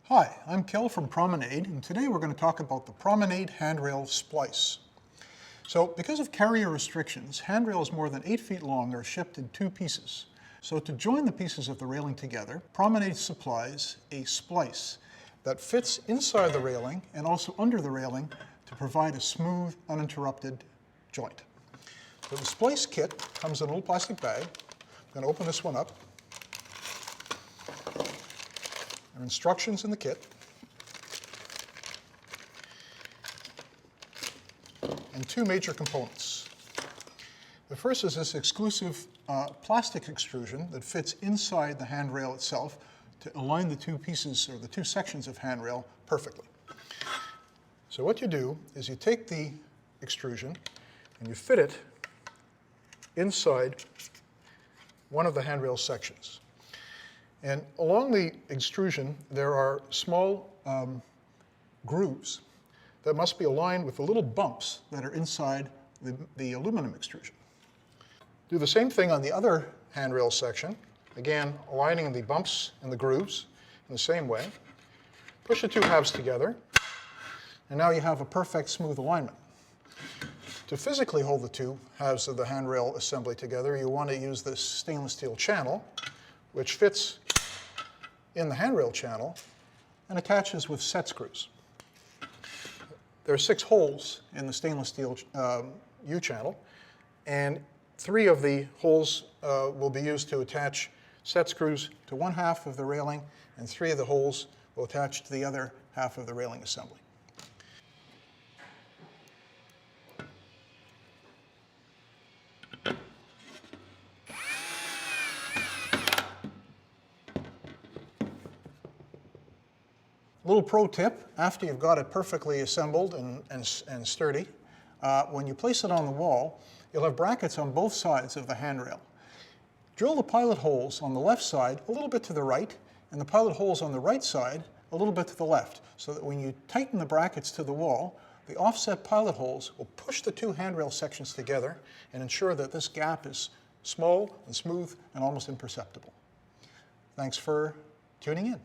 Hi, I'm Kel from Promenaid, and today we're going to talk about the Promenaid handrail splice. So, because of carrier restrictions, handrails more than 8 feet long are shipped in 2 pieces. So to join the pieces of the railing together, Promenaid supplies a splice that fits inside the railing and also under the railing to provide a smooth, uninterrupted joint. So the splice kit comes in a little plastic bag. I'm going to open this one up. There are instructions in the kit. And 2 major components. The first is this exclusive plastic extrusion that fits inside the handrail itself to align the 2 pieces or the 2 sections of handrail perfectly. So what you do is you take the extrusion and you fit it inside one of the handrail sections. And along the extrusion, there are small grooves that must be aligned with the little bumps that are inside the aluminum extrusion. Do the same thing on the other handrail section, again aligning the bumps and the grooves in the same way. Push the 2 halves together, and now you have a perfect smooth alignment. To physically hold the 2 halves of the handrail assembly together, you want to use this stainless steel channel, which fits in the handrail channel and attaches with set screws. There are 6 holes in the stainless steel U-channel, and 3 of the holes will be used to attach set screws to one half of the railing, and 3 of the holes will attach to the other half of the railing assembly. Little pro tip, after you've got it perfectly assembled and sturdy, when you place it on the wall, you'll have brackets on both sides of the handrail. Drill the pilot holes on the left side a little bit to the right, and the pilot holes on the right side a little bit to the left, so that when you tighten the brackets to the wall, the offset pilot holes will push the 2 handrail sections together and ensure that this gap is small and smooth and almost imperceptible. Thanks for tuning in.